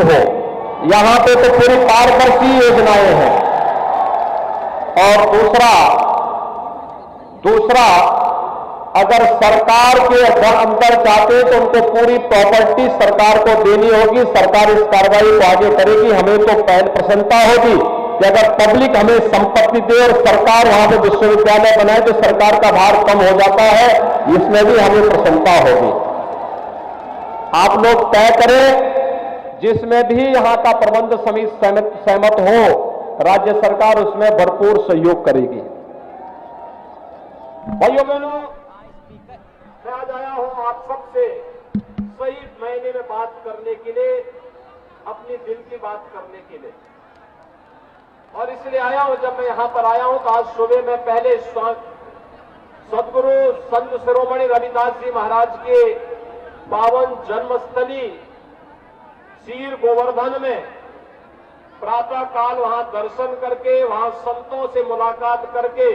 Cheating हो। यहां पे तो पूरी पारदर्शी योजनाएं हैं। और दूसरा अगर सरकार के अंदर जाते तो उनको पूरी प्रॉपर्टी सरकार को देनी होगी। सरकार इस कार्रवाई को आगे करेगी। हमें तो प्रसन्नता होगी कि अगर पब्लिक हमें संपत्ति दे और सरकार वहां पे विश्वविद्यालय बनाए तो सरकार का भार कम हो जाता है। इसमें भी हमें प्रसन्नता होगी। आप लोग तय करें, जिसमें भी यहां का प्रबंध समिति सहमत हो, राज्य सरकार उसमें भरपूर सहयोग करेगी। भाइयों बहनों, मैं आज आया हूं आप सबसे सही महीने में बात करने के लिए, अपनी दिल की बात करने के लिए। और इसलिए आया हूं, जब मैं यहां पर आया हूं तो आज सुबह में पहले सदगुरु संत शिरोमणि रविदास जी महाराज के पावन जन्मस्थली सीर गोवर्धन में प्रातः काल वहां दर्शन करके, वहां संतों से मुलाकात करके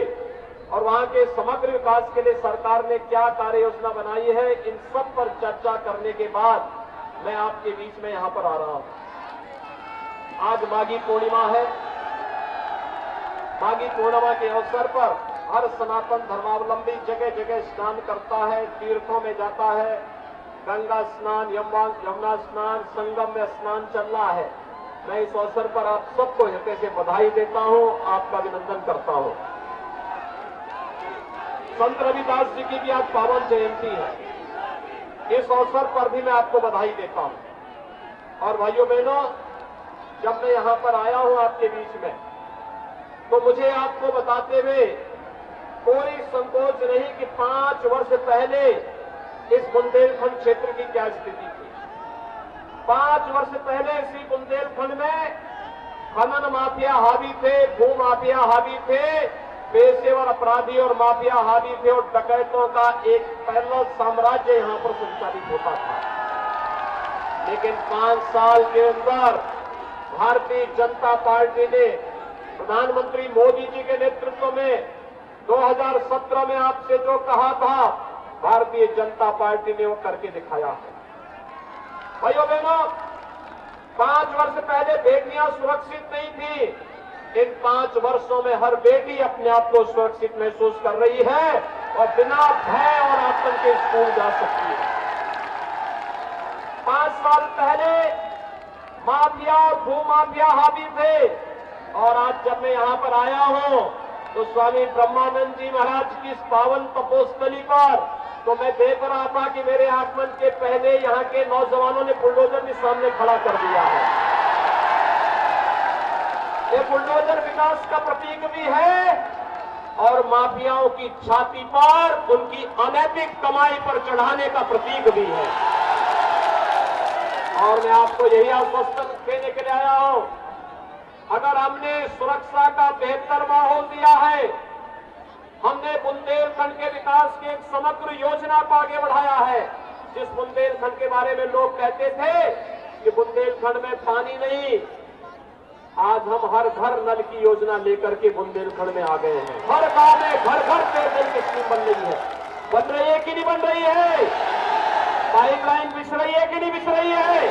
और वहां के समग्र विकास के लिए सरकार ने क्या कार्य योजना बनाई है, इन सब पर चर्चा करने के बाद मैं आपके बीच में यहां पर आ रहा हूं। आज माघी पूर्णिमा है। माघी पूर्णिमा के अवसर पर हर सनातन धर्मावलंबी जगह जगह स्नान करता है, तीर्थों में जाता है। गंगा स्नान, यमुना स्नान, संगम में स्नान चल रहा है। मैं इस अवसर पर आप सबको हृदय से बधाई देता हूं, आपका अभिनंदन करता हूं। संत रविदास जी की भी आज पावन जयंती है। इस अवसर पर भी मैं आपको बधाई देता हूं। और भाइयों बहनों, जब मैं यहां पर आया हूं आपके बीच में, तो मुझे आपको बताते हुए कोई संकोच नहीं कि 5 वर्ष पहले इस बुंदेलखंड क्षेत्र की क्या स्थिति थी। 5 वर्ष पहले इसी बुंदेलखंड में खनन माफिया हावी थे, भू माफिया हावी थे, पेशेवर अपराधी और माफिया हावी थे और डकैतों का एक पैरेलल साम्राज्य यहां पर संचालित होता था। लेकिन 5 साल के अंदर भारतीय जनता पार्टी ने प्रधानमंत्री मोदी जी के नेतृत्व में 2017 में आपसे जो कहा था, भारतीय जनता पार्टी ने वो करके दिखाया है। भाइयों बहनों, 5 वर्ष पहले बेटियां सुरक्षित नहीं थी। इन 5 वर्षों में हर बेटी अपने आप को सुरक्षित महसूस कर रही है और बिना भय और आतंक के स्कूल जा सकती है। 5 साल पहले माफिया और भूमाफिया हावी थे और आज जब मैं यहां पर आया हूं तो स्वामी ब्रह्मानंद जी महाराज की इस पावन तपोस्थली पर तो मैं देख रहा था कि मेरे आगमन के पहले यहां के नौजवानों ने बुलडोजर भी सामने खड़ा कर दिया है। ये बुलडोजर विकास का प्रतीक भी है और माफियाओं की छाती पर उनकी अनैतिक कमाई पर चढ़ाने का प्रतीक भी है। और मैं आपको यही आश्वासन देने के लिए आया हूं, अगर हमने सुरक्षा का बेहतर माहौल दिया है, हमने बुंदेलखंड के विकास की एक समग्र योजना को आगे बढ़ाया है। जिस बुंदेलखंड के बारे में लोग कहते थे कि बुंदेलखंड में पानी नहीं, आज हम हर घर नल की योजना लेकर के बुंदेलखंड में आ गए हैं। हर गांव में घर घर पेयजल की स्कीम बन रही है। बन रही है कि नहीं बन रही है? पाइपलाइन बिछ रही है कि नहीं बिछ रही है?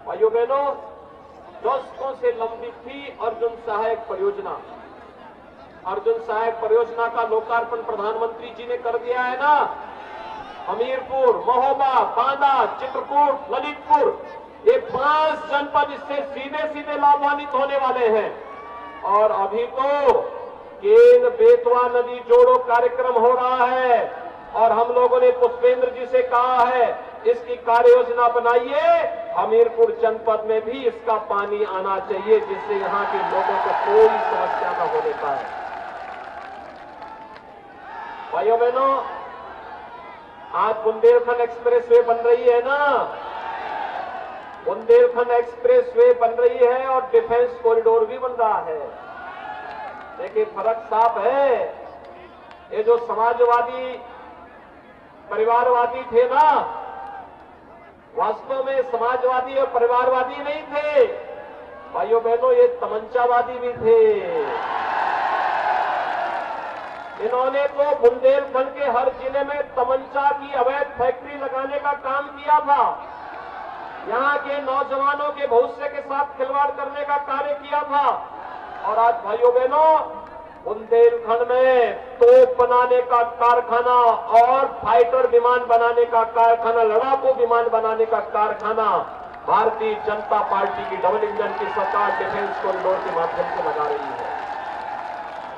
भाइयों बहनों, दशकों से लंबित थी अर्जुन सहायक परियोजना। अर्जुन सहायक परियोजना का लोकार्पण प्रधानमंत्री जी ने कर दिया है ना। हमीरपुर, महोबा, बांदा, चित्रकूट, ललितपुर, ये 5 जनपद इससे सीधे सीधे लाभान्वित होने वाले हैं। और अभी तो केन बेतवा नदी जोड़ो कार्यक्रम हो रहा है और हम लोगों ने पुष्पेंद्र जी से कहा है इसकी कार्य योजना बनाइए। हमीरपुर जनपद में भी इसका पानी आना चाहिए, जिससे यहाँ के लोगों को कोई समस्या न होने पाए। भाइयों बहनों, आज बुंदेलखंड एक्सप्रेस वे बन रही है ना। बुंदेलखंड एक्सप्रेस वे बन रही है और डिफेंस कॉरिडोर भी बन रहा है। देखिए फर्क साफ है। ये जो समाजवादी परिवारवादी थे ना, वास्तव में समाजवादी और परिवारवादी नहीं थे भाइयों बहनों, ये तमंचावादी भी थे। इन्होंने तो बुंदेलखंड के हर जिले में तमंचा की अवैध फैक्ट्री लगाने का काम किया था। यहाँ के नौजवानों के भविष्य के साथ खिलवाड़ करने का कार्य किया था। और आज भाइयों बहनों, बुंदेलखंड में तोप बनाने का कारखाना और फाइटर विमान बनाने का कारखाना, लड़ाकू विमान बनाने का कारखाना भारतीय जनता पार्टी की डबल इंजन की सरकार डिफेंस कॉरिडोर के माध्यम से लगा रही है।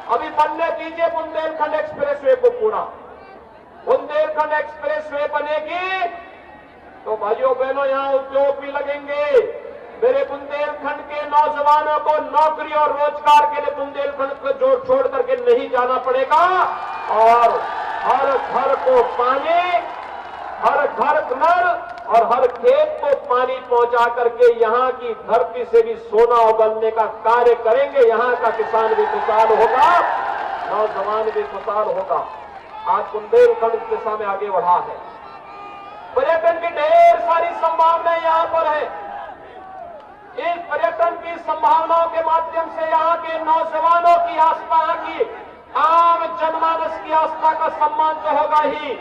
अभी बनने दीजिए बुंदेलखंड एक्सप्रेसवे को पूरा। बुंदेलखंड एक्सप्रेसवे बनेगी तो भाइयों बहनों यहाँ उद्योग भी लगेंगे। मेरे बुंदेलखंड के नौजवानों को नौकरी और रोजगार के लिए बुंदेलखंड को छोड़ करके नहीं जाना पड़ेगा और हर घर को पानी, हर घर नल और हर खेत को पानी पहुंचा करके यहाँ की धरती से भी सोना उगलने का कार्य करेंगे। यहाँ का किसान भी खुशहाल होगा, नौजवान भी खुशहाल होगा। आज बुंदेलखंड इस दिशा में आगे बढ़ा है। पर्यटन की ढेर सारी संभावनाएं यहाँ पर है। इस पर्यटन की संभावनाओं के माध्यम से यहाँ के नौजवानों की आस्था, की आम जनमानस की आस्था का सम्मान तो होगा ही,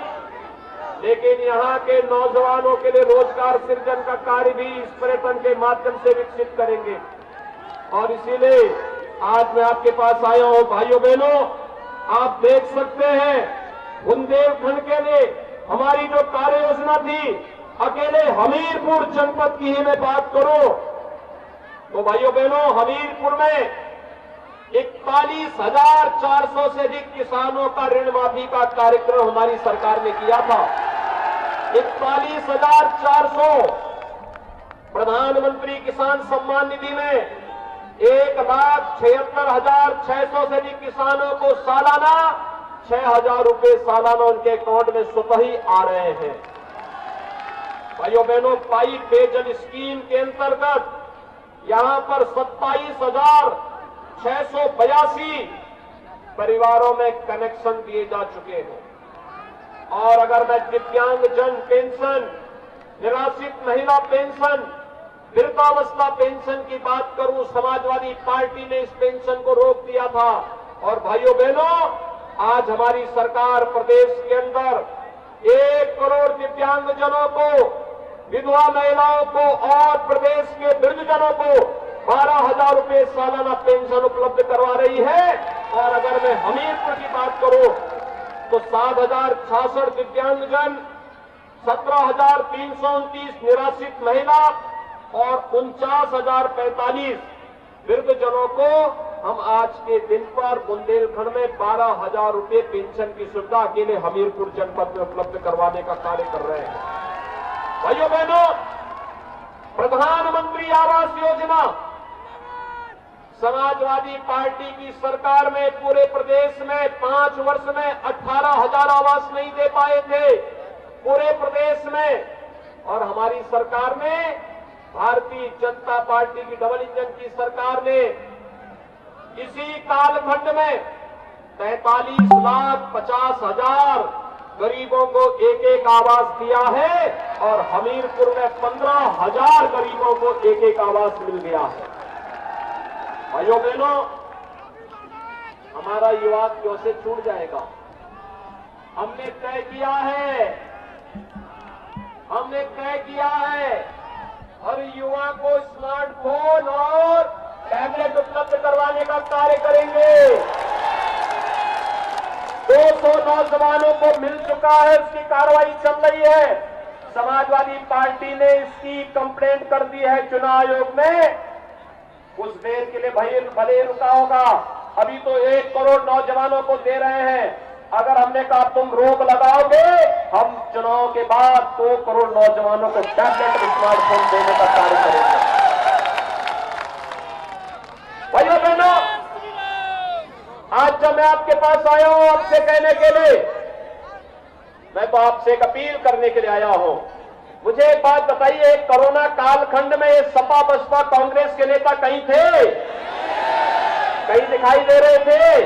लेकिन यहाँ के नौजवानों के लिए रोजगार सृजन का कार्य भी इस पर्यटन के माध्यम से विकसित करेंगे। और इसीलिए आज मैं आपके पास आया हूं। भाइयों बहनों, आप देख सकते हैं बुंदेलखंड के लिए हमारी जो कार्य योजना थी, अकेले हमीरपुर जनपद की ही मैं बात करूं तो भाइयों बहनों, हमीरपुर में 41,400 से अधिक किसानों का ऋण माफी का कार्यक्रम हमारी सरकार ने किया था। 41,400। प्रधानमंत्री किसान सम्मान निधि में 1,76,600 से अधिक किसानों को सालाना 6,000 रुपए सालाना उनके अकाउंट में स्वतः ही आ रहे हैं। भाइयों बहनों, पाइप पेयजल स्कीम के अंतर्गत यहां पर 27,682 परिवारों में कनेक्शन दिए जा चुके हैं। और अगर मैं दिव्यांगजन पेंशन, निराश्रित महिला पेंशन, वृद्धावस्था पेंशन की बात करूं, समाजवादी पार्टी ने इस पेंशन को रोक दिया था। और भाइयों बहनों, आज हमारी सरकार प्रदेश के अंदर 1 करोड़ दिव्यांगजनों को, विधवा महिलाओं को और प्रदेश के वृद्धजनों को 12,000 रुपए सालाना पेंशन उपलब्ध करवा रही है। और अगर मैं हमीरपुर की बात करूं तो 7,066 दिव्यांगजन, 17,329 निराश्रित महिला और 49,045 वृद्धजनों को हम आज के दिन पर बुंदेलखंड में 12,000 रुपए पेंशन की सुविधा अकेले हमीरपुर जनपद में उपलब्ध करवाने का कार्य कर रहे हैं। भाइयों बहनों, प्रधानमंत्री आवास योजना समाजवादी पार्टी की सरकार में पूरे प्रदेश में 5 वर्ष में 18,000 आवास नहीं दे पाए थे पूरे प्रदेश में। और हमारी सरकार ने, भारतीय जनता पार्टी की डबल इंजन की सरकार ने इसी कालखंड में 43,50,000 गरीबों को एक आवास दिया है और हमीरपुर में 15,000 गरीबों को एक आवास मिल गया है। भाइयों बहनों, हमारा युवा क्यों से छूट जाएगा? हमने तय किया है हर युवा को स्मार्टफोन और टैबलेट उपलब्ध करवाने का कार्य करेंगे। 200 नौजवानों को मिल चुका है, उसकी कार्रवाई चल रही है। समाजवादी पार्टी ने इसकी कंप्लेंट कर दी है चुनाव आयोग में। कुछ देर के लिए भले रुका होगा, अभी तो 1 करोड़ नौजवानों को दे रहे हैं। अगर हमने कहा तुम रोक लगाओगे, हम चुनाव के बाद 2 करोड़ नौजवानों को टैबलेट स्मार्टफोन देने का कार्य करेंगे। भाइयों बहनों, आज जब मैं आपके पास आया हूं आपसे कहने के लिए, मैं तो आपसे एक अपील करने के लिए आया हूं। मुझे एक बात बताइए, कोरोना कालखंड में ये सपा बसपा कांग्रेस के नेता कहीं थे? कहीं दिखाई दे रहे थे?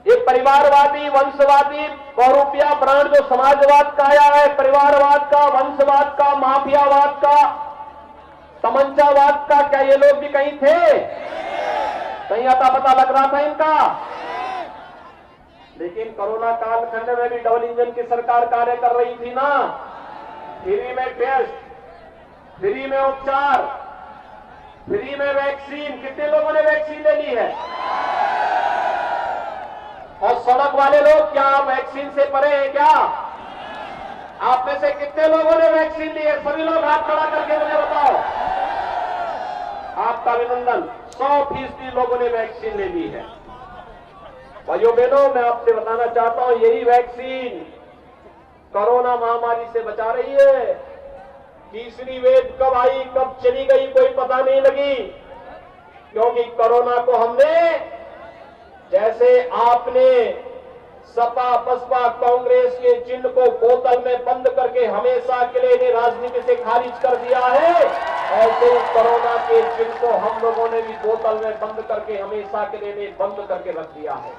ये परिवारवादी, वंशवादी, बहुरूपिया ब्रांड जो समाजवाद का आया है, परिवारवाद का, वंशवाद का, माफियावाद का, तमंचावाद का, क्या ये लोग भी कहीं थे? कहीं आता पता लग रहा था इनका? लेकिन कोरोना कालखंड में भी डबल इंजन की सरकार कार्य कर रही थी ना। फ्री में टेस्ट, फ्री में उपचार, फ्री में वैक्सीन। कितने लोगों ने वैक्सीन ले ली है? और सड़क वाले लोग क्या वैक्सीन से परे हैं क्या? आप में से कितने लोगों ने वैक्सीन ली है? सभी लोग हाथ खड़ा करके मुझे बताओ। आपका अभिनंदन। 100% लोगों ने वैक्सीन ले ली है। भाइयों बहनों, मैं आपसे बताना चाहता हूं, यही वैक्सीन कोरोना महामारी से बचा रही है। तीसरी वेव कब आई कब चली गई कोई पता नहीं लगी, क्योंकि कोरोना को हमने, जैसे आपने सपा बसपा कांग्रेस के चिन्ह को बोतल में बंद करके हमेशा के लिए इन्हें राजनीति से खारिज कर दिया है, ऐसे ही कोरोना के चिन्ह को हम लोगों ने भी बोतल में बंद करके हमेशा के लिए इन्हें बंद करके रख दिया है।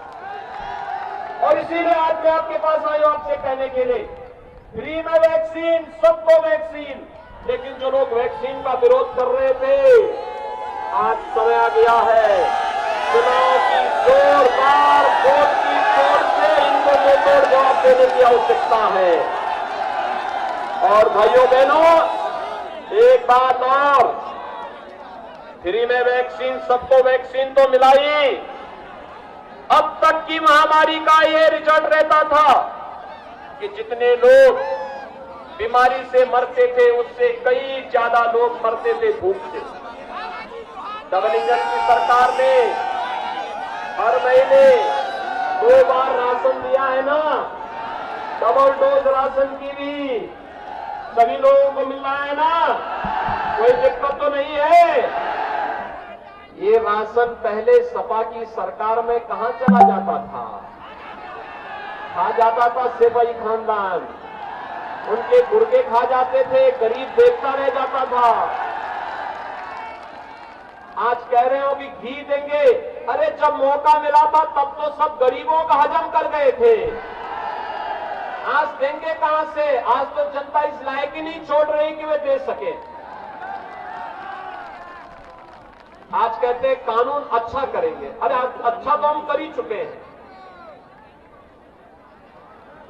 और इसीलिए आज मैं आपके पास आया हूं आपसे कहने के लिए, फ्री में वैक्सीन, सबको वैक्सीन। लेकिन जो लोग वैक्सीन का विरोध कर रहे थे, आज समय आ गया है चुनाव की जोरदार वोट की तोड़ से इनको मुंहतोड़ जवाब देने की आवश्यकता है। और भाइयों बहनों, एक बात और, फ्री में वैक्सीन, सबको वैक्सीन तो मिलाई। अब तक की महामारी का ये रिजल्ट रहता था कि जितने लोग बीमारी से मरते थे उससे कई ज्यादा लोग मरते थे भूख से। डबल इंजन की सरकार ने हर महीने 2 बार राशन दिया है ना, डबल डोज राशन की भी सभी लोगों को मिल रहा है ना, कोई दिक्कत तो नहीं है। ये राशन पहले सपा की सरकार में कहां चला जाता था? खा जाता था सिपाही खानदान, उनके गुर्गे खा जाते थे, गरीब देखता रह जाता था। आज कह रहे हो कि घी देंगे, अरे जब मौका मिला था तब तो सब गरीबों का हजम कर गए थे, आज देंगे कहां से? आज तो जनता इस लायक ही नहीं छोड़ रही कि वे दे सके। आज कहते हैं कानून अच्छा करेंगे, अरे अच्छा तो हम कर ही चुके हैं।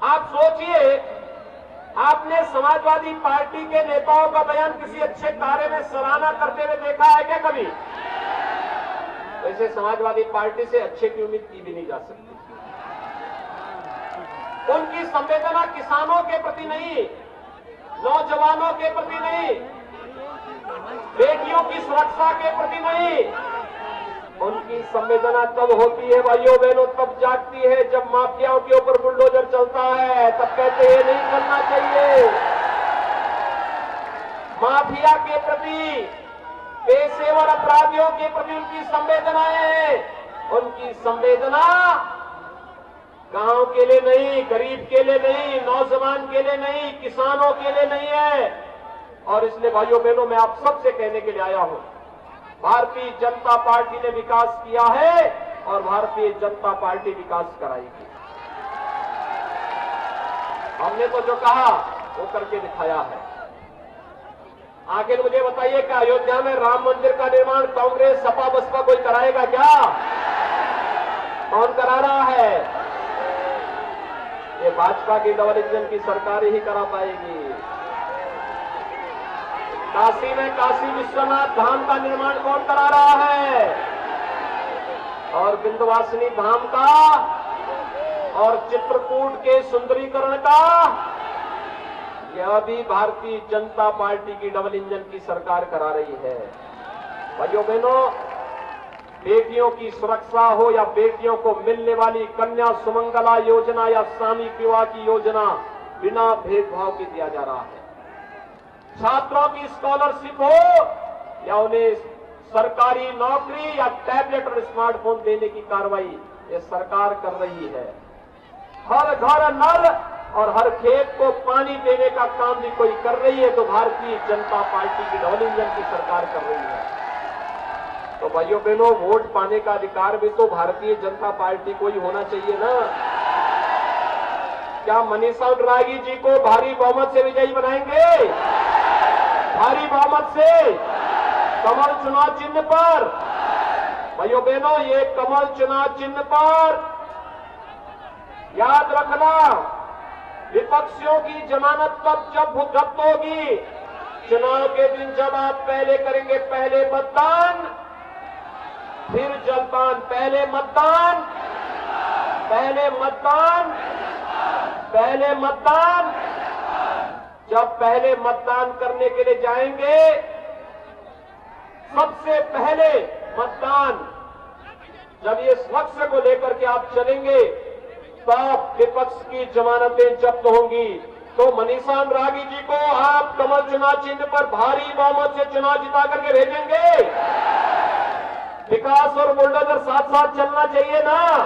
आप सोचिए, आपने समाजवादी पार्टी के नेताओं का बयान किसी अच्छे कार्य में सराहना करते हुए देखा है क्या कभी? वैसे समाजवादी पार्टी से अच्छे की उम्मीद की भी नहीं जा सकती। उनकी संवेदना किसानों के प्रति नहीं, नौजवानों के प्रति नहीं, बेटियों की सुरक्षा के प्रति नहीं, उनकी संवेदना तब होती है भाइयों बहनों, तब जागती है जब माफियाओं के ऊपर बुलडोजर चलता है, तब कहते हैं नहीं करना चाहिए। माफिया के प्रति, पेशेवर अपराधियों के प्रति उनकी संवेदनाएं हैं। उनकी संवेदना गांव के लिए नहीं, गरीब के लिए नहीं, नौजवान के लिए नहीं, किसानों के लिए नहीं है। और इसलिए भाइयों बहनों, मैं आप सबसे कहने के लिए आया हूं, भारतीय जनता पार्टी ने विकास किया है और भारतीय जनता पार्टी विकास कराएगी। हमने तो जो कहा वो करके दिखाया है। आखिर मुझे बताइए कि अयोध्या में राम मंदिर का निर्माण कांग्रेस सपा बसपा कोई कराएगा क्या? कौन करा रहा है? ये भाजपा की डबल इंजन की सरकार ही करा पाएगी। काशी में काशी विश्वनाथ धाम का निर्माण कौन करा रहा है? और विंध्यवासिनी धाम का और चित्रकूट के सुंदरीकरण का, यह भी भारतीय जनता पार्टी की डबल इंजन की सरकार करा रही है। भाइयों बहनों, बेटियों की सुरक्षा हो या बेटियों को मिलने वाली कन्या सुमंगला योजना या सामूहिक विवाह की योजना, बिना भेदभाव के दिया जा रहा है। छात्रों की स्कॉलरशिप हो या उन्हें सरकारी नौकरी या टैबलेट और स्मार्टफोन देने की कार्रवाई ये सरकार कर रही है। हर घर नल और हर खेत को पानी देने का काम भी कोई कर रही है, तो भारतीय जनता पार्टी की डबल इंजन की सरकार कर रही है। तो भाइयों बहनों, वोट पाने का अधिकार भी तो भारतीय जनता पार्टी को ही होना चाहिए ना। क्या मनीषा उंडरागी जी को भारी बहुमत से विजयी बनाएंगे? भारी बहुमत से, कमल चुनाव चिन्ह पर। भाइयों बहनों, ये कमल चुनाव चिन्ह पर याद रखना, विपक्षियों की जमानत तब जब जब्त होगी चुनाव के दिन जब आप पहले करेंगे पहले मतदान, फिर जलपान, पहले मतदान, पहले मतदान, पहले मतदान। जब पहले मतदान करने के लिए जाएंगे, सबसे पहले मतदान जब ये लक्ष्य को लेकर के आप चलेंगे, तब विपक्ष की जमानतें जब्त होंगी। तो मनीषा अनुरागी जी को आप कमल चुनाव चिन्ह पर भारी बहुमत से चुनाव जिता करके भेजेंगे। विकास और बुलडोजर साथ साथ चलना चाहिए ना।